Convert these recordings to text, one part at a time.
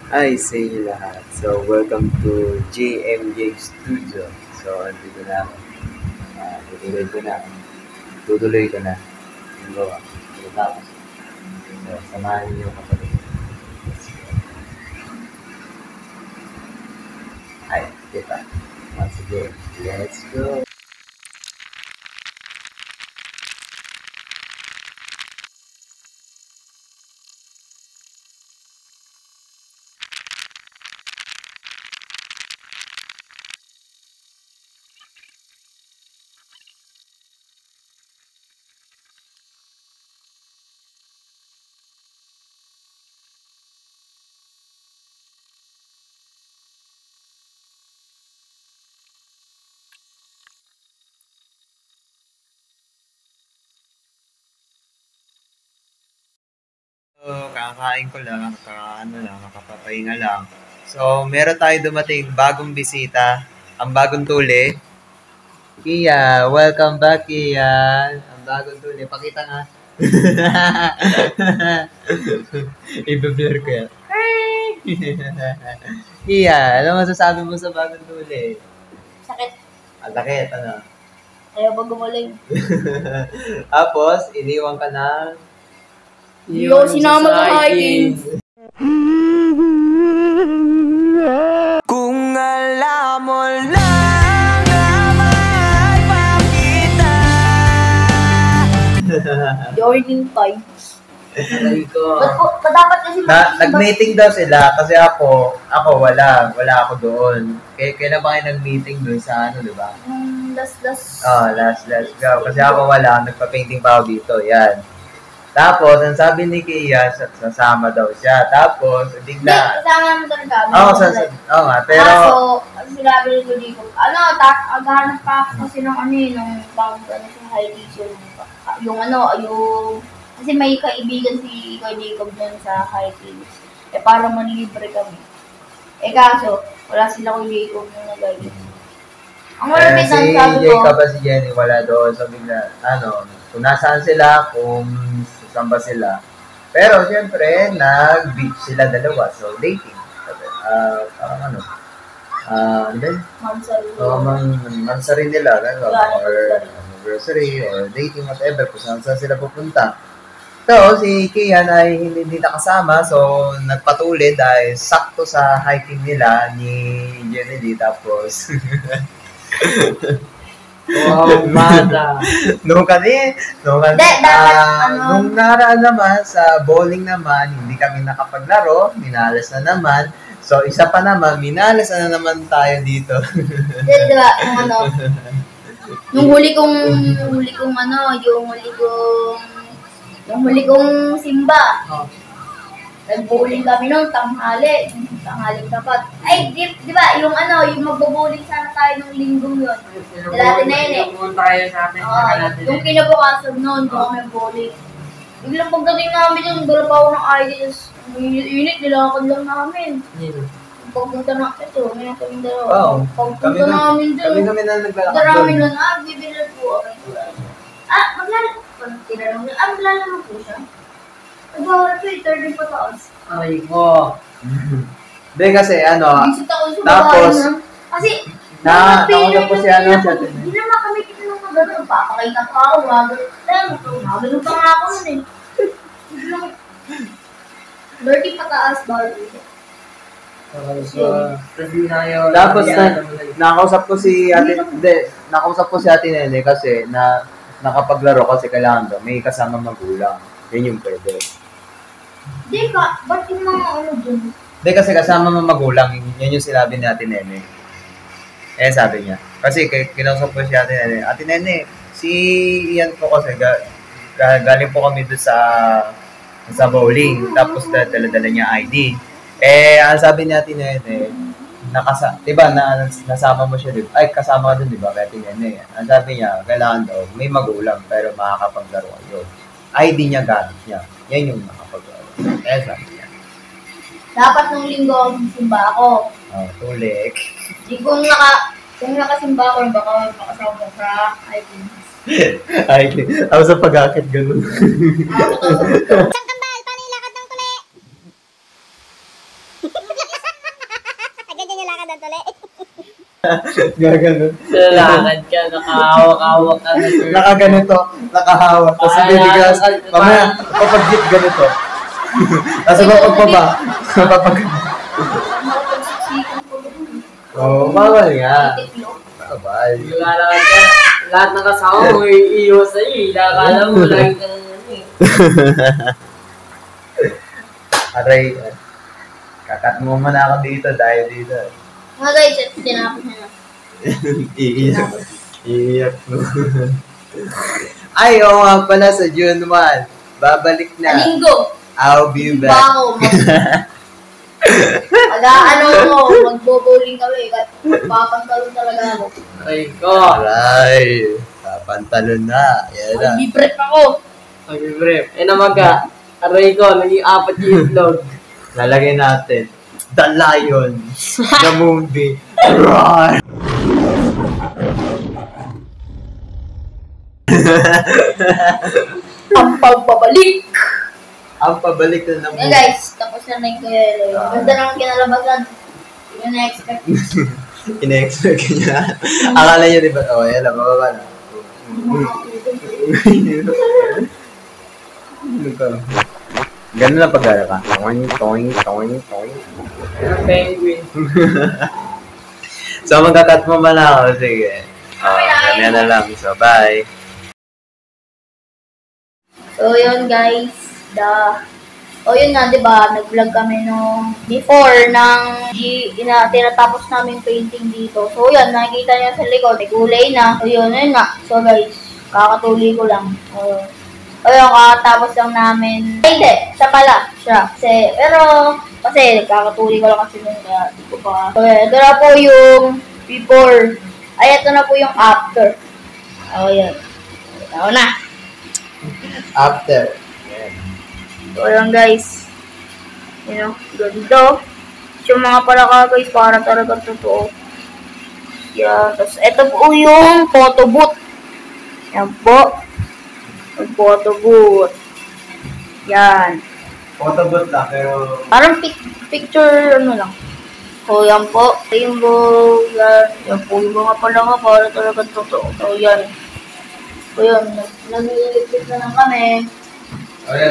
Hi sa inyo lahat. So, welcome to JMJ Studio. So, andito na ako. Tutuloy ko na. Tutuloy ko na. Yung gawa. Tapos, so, samahan niyo kapatid. Ay, kita. Once again, let's go. So, kakain ko lang, nakapapahinga lang. So, meron tayo dumating bagong bisita, ang bagong tuli. Kia, welcome back, Kia. Ang bagong tuli, pakita nga. I-blur ko yan. Kia, ano masasabi mo sa bagong tuli? Sakit. Ang lakit, ano? Ayaw ba gumaling? Tapos, iniwan ka na. Yo, sinama ko hiking. Kung alam mo lang naman pakita. Joining times. Aray ko. Ba't dapat kasi Nag-meeting daw sila kasi ako wala ako doon. Kailan ba kayo nag-meeting doon sa ano, di ba? last. Last go. Kasi ako wala, nagpa-painting pa ako dito, yan. Tapos, ang sabi ni Kia, sasama daw siya. Tapos, Hindi, bigla. kasama naman talaga. Oo nga, pero. Kaso, ang sinabi ni Kuya Jacob, aghanap pa ako kasi ng nung sa hiking kasi may kaibigan si Kuya Jacob nun sa hiking. Para manilibre kami. Kaso, wala sila Kuya Jacob nung nag-hiking. Ang malamit Si ang sabi ko, Jacob at si Jenny wala doon. So, bigla, kung nasaan sila, kung saan ba sila. Pero, siyempre, nag-beach sila dalawa. So, dating. Parang ano ba? Mansari nila. Or anniversary, or dating, whatever. Kung saan sila pupunta. So, si Kian ay hindi nakasama. So, nagpatuli dahil sakto sa hiking nila ni Jenny D. Tapos, Wow, bata. nung Hindi, dapat, nung naraan naman sa bowling naman, hindi kami nakapaglaro, minalas na naman. So, isa pa naman, minalas na naman tayo dito. diba, yung huli kong simba. Oh. Nag-bowling kami noon, tanghaling tapat. Ay, di ba, yung magbo-bowling sana tayo nung linggong yun. Dati na yun eh. Pumunta kayo sa atin. Yung kinabukasan noon, doon kami bowling. Biglang pagdating namin yung dala pa ako ng ideas. Unit, nilakad lang namin. Pagpunta na, ito, may kaming dalawa. Wow. Pagpunta namin doon. Kami na naglalakad Darami doon. nun, bibilan po ako. Maglalaro. Maglalaro po siya. Nag-bawal po 30 pataas. Ay ko. Hindi kasi, Visit ako sa tapos, babae na. Kasi, nakausap ko si Hindi naman kami kita ng mga gano'n. Papakita pa ako, magano'n pa nga ako nun eh. Biglang, 30 pataas, bawal po siya. Review na yun. Tapos nakausap ko si Ate Nene kasi nakapaglaro kasi kailangan daw may kasama magulang. Yun yung pwede. Di ba? Ba't yung mga dun? Hindi kasi kasama mo magulang, yun yung sinabi ni Ate Nene. Sabi niya. Kasi kinausap ko si Ate Nene. Ate Nene, si Ian po kasi galing po kami doon sa bowling. Tapos dala-dala niya ID. Ang sabi ni Ate Nene, diba, nasama mo siya dito. Ay, kasama ka dun, diba, kay Ate Nene. Ang sabi niya, kailangan daw, may magulang, pero makakapaglaro kayo. ID niya gamit niya. Yan yung nakapaglaro. Sabi niya. Dapat nung linggo, simba ako. Tulik. Kung nakasimba ako, baka makasama ko sa hiking. Ako sa pag-akit, ganun. Ako to. Isang kambal, paano ilakad ng tuli? doon tuloy. Gaganon. Lalakad ka, nakahawak-hawak ka na. Nakaganito, nakahawak. Tapos bibigas, mamaya, kapag-hit ganito. Tapos mapagpaba. Makapagsiksikan ko doon. Oo, bawal nga. Tiklop. Bawal. Lalakad ka, lahat ng kasama mo, iiwas sa'yo eh. Nakakala mo, lagi ka na Aray, kakat mo muna ako dito dahil dito. Mga guys, tinapos na na. Iiyak. Iiyak mo. Ay, oo nga pala sa June 1. Babalik na. Linggo. I'll be Ba back. ako. Magbo-bowling kami. Papantalon talaga ako. Ay ko. Aray, papantalon na. Yan na. Mag-brief ako. Mag-brief. Eh naman ka, aray ko, naging 4 yung itlog. Lalagay natin. The Lion. The movie. Roar! Ang pagbabalik. Ang pabalik na ng Yan guys, tapos na yung kaya. Ganda naman kinalabasan. Yung na-expect. Ina-expect niya. Akala niya, di ba? Oh, yan lang, mababa na. Ganun lang pag-ara ka. Toing, toing, toing, toing. Ang penguin. So, magkakat mo ba na ako? Sige. Ganyan na lang. So, bye. So, yun guys. Yun nga, di ba? Nag-vlog kami nung before ng tinatapos namin painting dito. So, yun, nakikita niyo sa likod. May kulay na. So, yun nga. So, guys, kakatuli ko lang. Yun, kakatapos lang namin. Ay, hindi. Siya pala. Siya. Kasi, kakatuli ko lang kasi nun. Kaya, di ko pa. So, ito na po yung before. Ay, ito na po yung after. Yun. Ito na. After. So, ayan guys. Yun o, ganda. Yung mga palaka guys, para talaga totoo. Yan. Tapos, ito po yung photo booth. Yan po. Yung photo booth. Yan. Photo booth lang, pero... Parang picture, ano lang. So, yan po. Rainbow. Yan. Yan po yung mga palaka, para talaga totoo. So, yan. So, yun. Nag-iligpit na lang kami. Okay,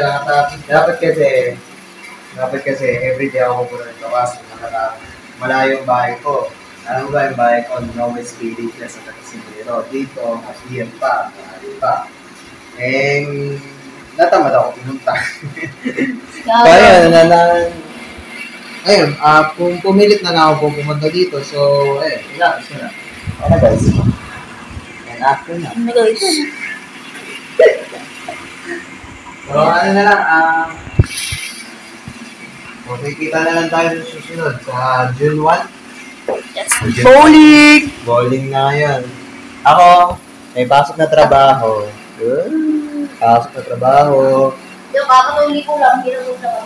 dapat kasi everyday ako pupunta dito kasi malayo yung bahay ko. Alam mo ba yung bahay ko? Norwest Village na sa Casimiro. Dito, here pa, malayo pa. Natamad ako pinunta. Kaya, ayun, kung pumilit na lang ako pumunta dito, so, wala, gusto na. Ano guys? And after na. Ano guys? So, ano na lang, makikita na lang tayo sa susunod sa June 1. Yes. Bowling! Bowling na ngayon. Ako, may pasok na trabaho. Pasok na trabaho. Yung kakatuli ko lang, ginagawa ko.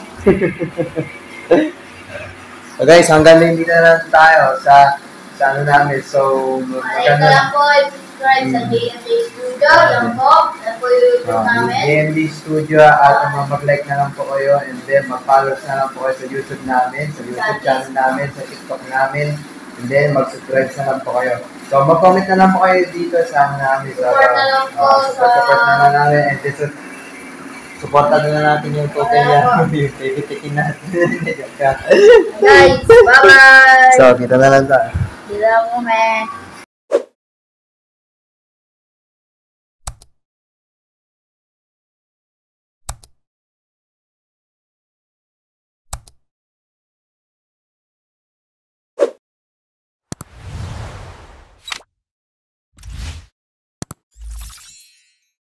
So guys, hanggang din dito na lang tayo sa ano namin. So, Ayun na lang po, subscribe sa DMD Studio. Yan po. Yan po yung YouTube namin. DMD Studio at mag-like na lang po kayo and then mag-follow na lang po kayo sa YouTube namin, sa YouTube channel namin, sa TikTok namin, and then mag-subscribe na lang po kayo. So mag-comment na lang po kayo dito sa ano namin. Support na lang po Support na lang namin and then supportan na natin yung total niya. Yung tikitin natin. Guys, bye-bye! So, kita na lang tayo. Sila mo, man.